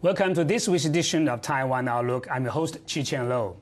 Welcome to this week's edition of Taiwan Outlook. I'm your host, Chi-Chen Lo.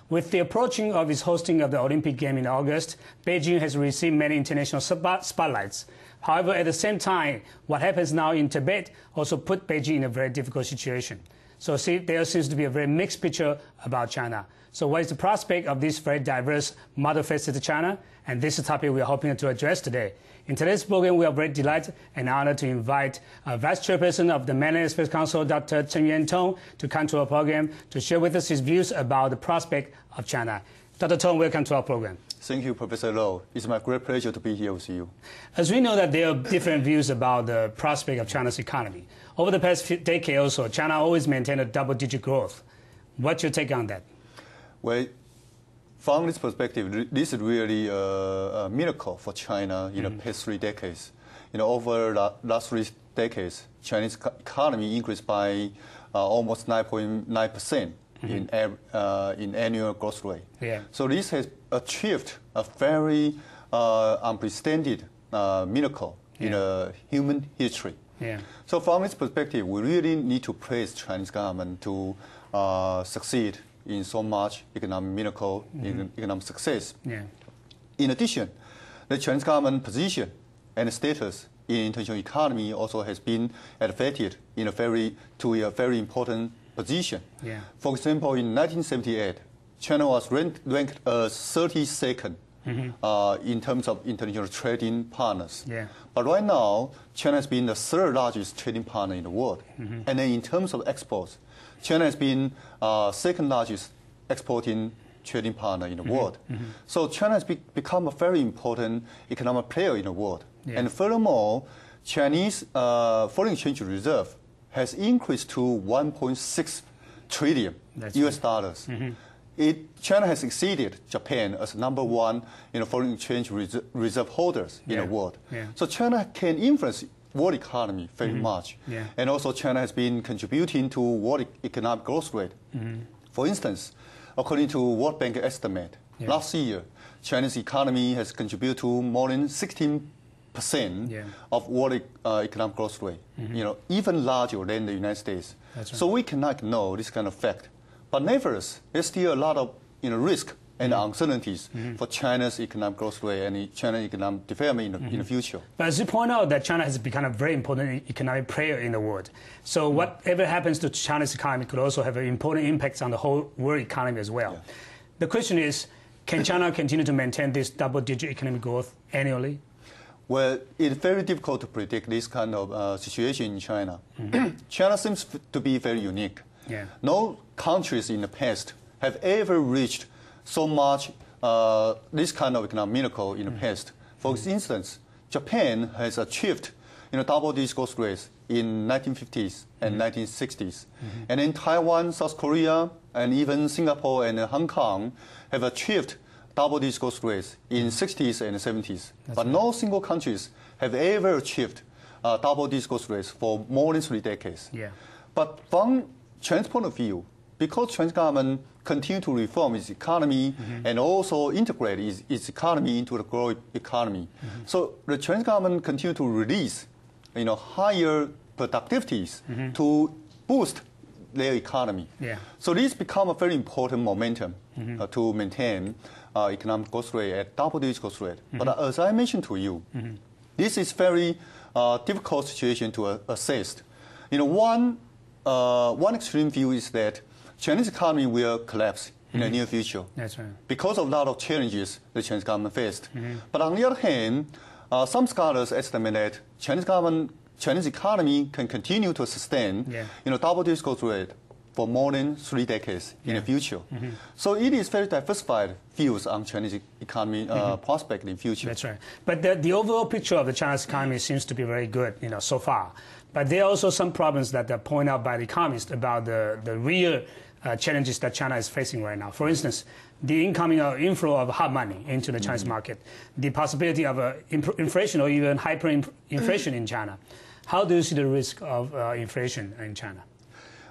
With the approaching of its hosting of the Olympic Games in August, Beijing has received many international spotlights. However, at the same time, what happens now in Tibet also put Beijing in a very difficult situation. So there seems to be a very mixed picture about China. So what is the prospect of this very diverse multifaceted China? And this is a topic we are hoping to address today. In today's program, we are very delighted and honored to invite Vice Chairperson of the Mainland Space Council, Dr. Chen-Yuan Tung, to come to our program to share with us his views about the prospect of China. Dr. Tung, welcome to our program. Thank you, Professor Lo. It's my great pleasure to be here with you. As we know that there are different views about the prospect of China's economy. Over the past decade or so, China always maintained a double-digit growth. What's your take on that? Well, from this perspective, this is really a miracle for China in the past 3 decades. Over the last 3 decades, Chinese economy increased by almost 9.9% in annual growth rate. Yeah. So this has achieved a very unprecedented miracle in human history. Yeah. So from this perspective, we really need to praise Chinese government to succeed in so much economic miracle, economic success. Yeah. In addition, the Chinese government position and status in international economy also has been elevated to a very important position. Yeah. For example, in 1978, China was ranked as 32nd in terms of international trading partners. Yeah. But right now, China has been the 3rd largest trading partner in the world. And then in terms of exports, China has been 2nd largest exporting trading partner in the world. So China has become a very important economic player in the world. Yeah. And furthermore, Chinese foreign exchange reserve has increased to 1.6 trillion US dollars. China has exceeded Japan as #1 foreign exchange reserve holders in the world. Yeah. So China can influence world economy very much. Yeah. And also China has been contributing to world economic growth rate. For instance, according to World Bank estimate, last year, China's economy has contributed to more than 16% of world economic growth rate, even larger than the United States. That's right. So we cannot ignore this kind of fact. But nevertheless, there's still a lot of risk and uncertainties for China's economic growth rate and China's economic development in the future. But as you point out, that China has become a very important economic player in the world. So whatever happens to China's economy could also have an important impact on the whole world economy as well. Yeah. The question is, can China continue to maintain this double-digit economic growth annually? Well, it's very difficult to predict this kind of situation in China. China seems to be very unique. Yeah. No countries in the past have ever reached so much this kind of economic miracle in the past. For instance, Japan has achieved double-digit growth rates in 1950s and 1960s. And then Taiwan, South Korea, and even Singapore and Hong Kong have achieved double-digit growth rates in 60s and 70s. But no single countries have ever achieved double-digit growth rates for more than 3 decades. Yeah. But from China's point of view, because Chinese government continue to reform its economy and also integrate its economy into the global economy. So the Chinese government continue to release higher productivities to boost their economy. Yeah. So this become a very important momentum to maintain economic growth rate at double-digit growth rate. But as I mentioned to you, this is very difficult situation to assess. One extreme view is that Chinese economy will collapse in the near future. That's right. Because of a lot of challenges the Chinese government faced. But on the other hand, some scholars estimate that Chinese economy can continue to sustain double-digit growth rate for more than 3 decades in the future. So it is very diversified views on Chinese economy prospect in the future. That's right. But the overall picture of the Chinese economy seems to be very good, so far. But there are also some problems that are pointed out by the economists about the real challenges that China is facing right now. For instance, the incoming inflow of hard money into the Chinese market, the possibility of inflation or even hyperinflation in China. How do you see the risk of inflation in China?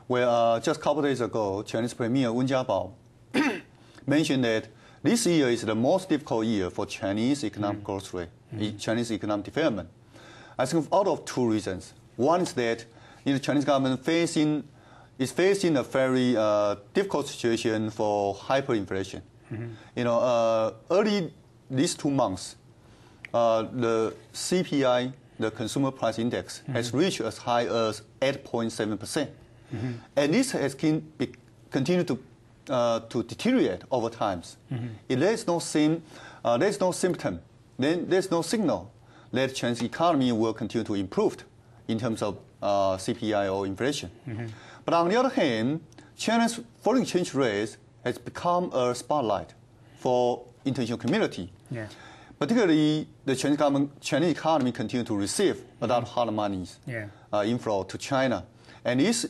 Well, just a couple of days ago, Chinese Premier Wen Jiabao mentioned that this year is the most difficult year for Chinese economic growth rate, Chinese economic development. I think out of 2 reasons. One is that the Chinese government facing is facing a very difficult situation for hyperinflation. Early these 2 months, the CPI, the Consumer Price Index, has reached as high as 8.7%. And this has continued to deteriorate over time. There's no symptom, then there's no signal that China's economy will continue to improve in terms of CPI or inflation. But on the other hand, China's foreign exchange rate has become a spotlight for international community. Yeah. Particularly, the Chinese economy continues to receive a lot of hard money inflow to China. And this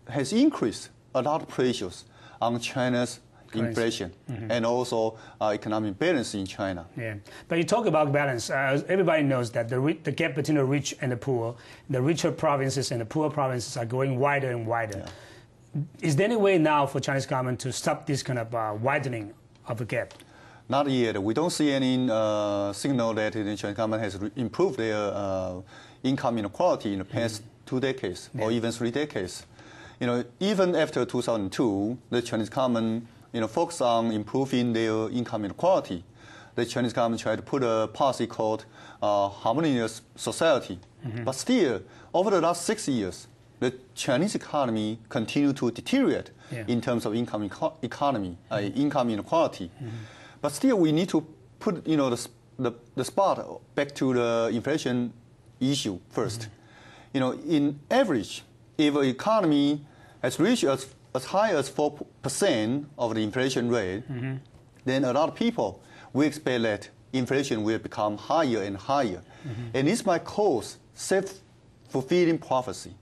has increased a lot of pressures on China's inflation and also economic balance in China. Yeah, but you talk about balance. Everybody knows that the gap between the rich and the poor, the richer provinces and the poor provinces are going wider and wider. Yeah. Is there any way now for Chinese government to stop this kind of widening of the gap? Not yet. We don't see any signal that the Chinese government has improved their income inequality in the past 2 decades or even 3 decades. Even after 2002, the Chinese government focused on improving their income inequality. The Chinese government tried to put a policy called harmonious society. But still, over the last 6 years, the Chinese economy continued to deteriorate in terms of income inequality. But still, we need to put the spot back to the inflation issue first. In average, if an economy has reached as high as 4% of the inflation rate, then a lot of people will expect that inflation will become higher and higher. And this might cause self-fulfilling prophecy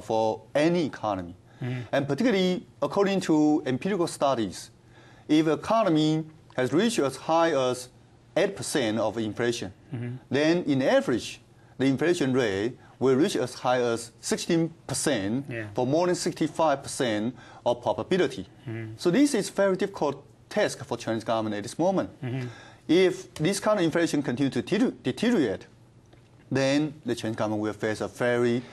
for any economy. And particularly, according to empirical studies, if an economy has reached as high as 8% of inflation, then in average, the inflation rate will reach as high as 16% for more than 65% of probability. So this is a very difficult task for Chinese government at this moment. If this kind of inflation continues to deteriorate, then the Chinese government will face a very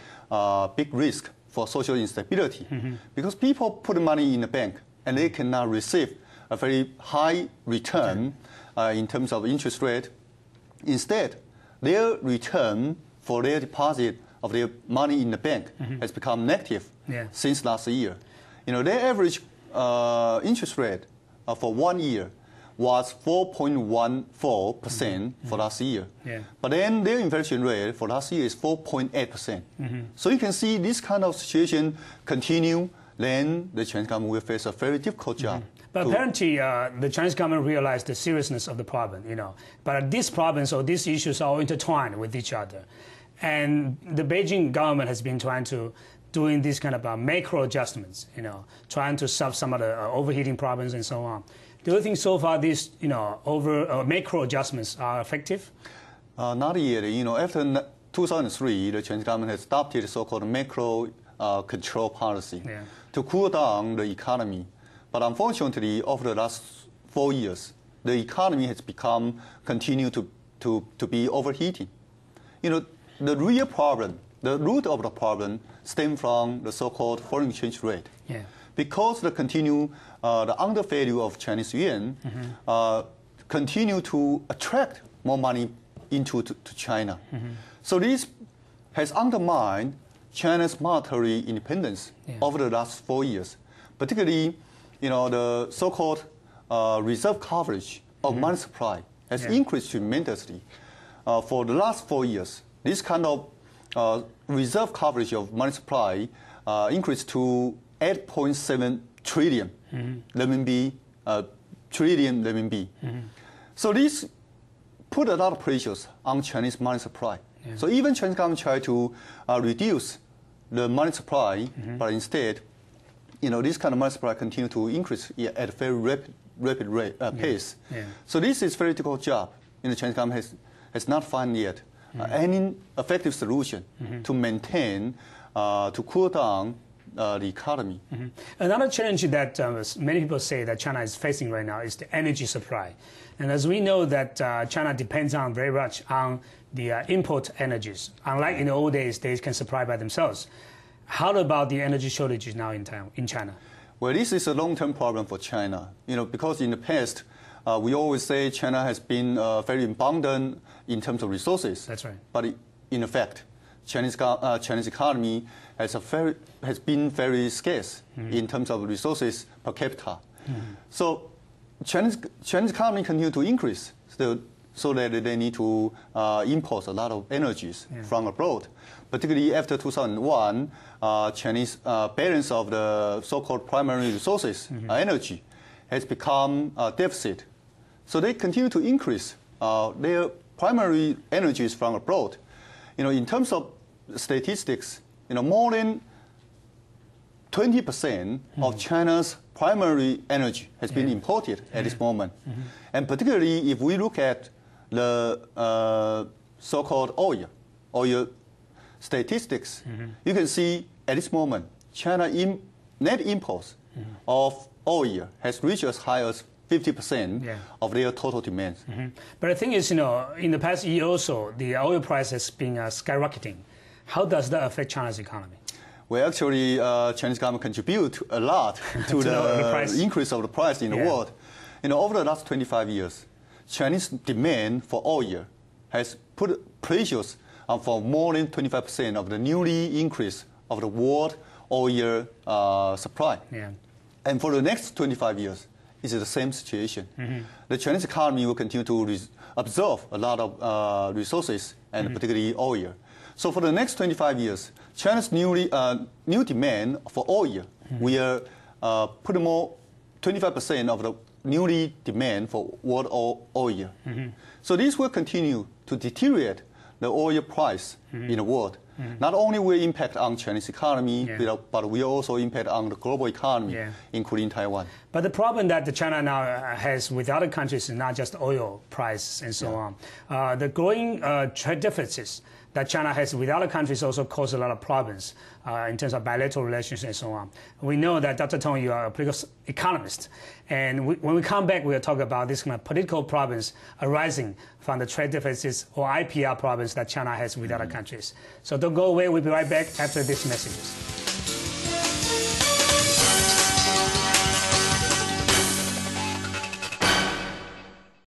big risk for social instability. Because people put money in the bank and they cannot receive a very high return in terms of interest rate. Instead, their return for their deposit of their money in the bank has become negative since last year. Their average interest rate for 1 year was 4.14% for last year. But then their inflation rate for last year is 4.8%. So you can see this kind of situation continue, then the Chinese government will face a very difficult job. But apparently, the Chinese government realized the seriousness of the problem, But these problems or these issues are all intertwined with each other. And the Beijing government has been trying to doing these kind of macro adjustments, trying to solve some of the overheating problems and so on. Do you think so far these, macro adjustments are effective? Not yet. After 2003, the Chinese government has adopted the so-called macro control policy to cool down the economy. But unfortunately, over the last 4 years, the economy has continue to be overheating. The real problem, the root of the problem, stems from the so-called foreign exchange rate. Because the undervalue of Chinese yuan continue to attract more money into China. So this has undermined China's monetary independence over the last 4 years, particularly the so-called reserve coverage of money supply has increased tremendously. For the last 4 years, this kind of reserve coverage of money supply increased to 8.7 trillion renminbi. So this put a lot of pressures on Chinese money supply. So even Chinese government tried to reduce the money supply, but instead, this kind of money supply continue to increase at a very rapid rate, pace. So this is a very difficult job. The Chinese government has not found yet any effective solution to maintain, to cool down the economy. Another challenge that many people say that China is facing right now is the energy supply. And as we know that China depends very much on the import energies. Unlike in the old days, they can supply by themselves. How about the energy shortages now in China? Well, this is a long-term problem for China, because in the past, we always say China has been very abundant in terms of resources. That's right. But in fact, Chinese economy has been very scarce in terms of resources per capita. So Chinese economy continue to increase so that they need to import a lot of energies from abroad. Particularly after 2001, Chinese balance of the so-called primary resources, energy, has become a deficit. So they continue to increase their primary energies from abroad. In terms of statistics, more than 20% of China's primary energy has been imported at this moment. And particularly if we look at the so-called oil statistics, you can see at this moment, China net imports of oil has reached as high as 50% of their total demand. But the thing is, in the past year or so, the oil price has been skyrocketing. How does that affect China's economy? Well, actually, Chinese government contribute a lot to the increase of the price in the world. Over the last 25 years, Chinese demand for oil has put pressures for more than 25% of the newly increase of the world oil supply. And for the next 25 years, it's the same situation. The Chinese economy will continue to absorb a lot of resources, and particularly oil. So for the next 25 years, China's new demand for oil will put more 25% of the newly demand for world oil. So this will continue to deteriorate the oil price in the world. Not only will impact on Chinese economy, but will also impact on the global economy, including Taiwan. But the problem that China now has with other countries is not just oil price and so on. The growing trade deficits that China has with other countries also cause a lot of problems in terms of bilateral relations and so on. We know that, Dr. Tung, you are a political economist. And when we come back, we'll talk about these kind of political problems arising from the trade deficits or IPR problems that China has with other countries. So don't go away. We'll be right back after these messages.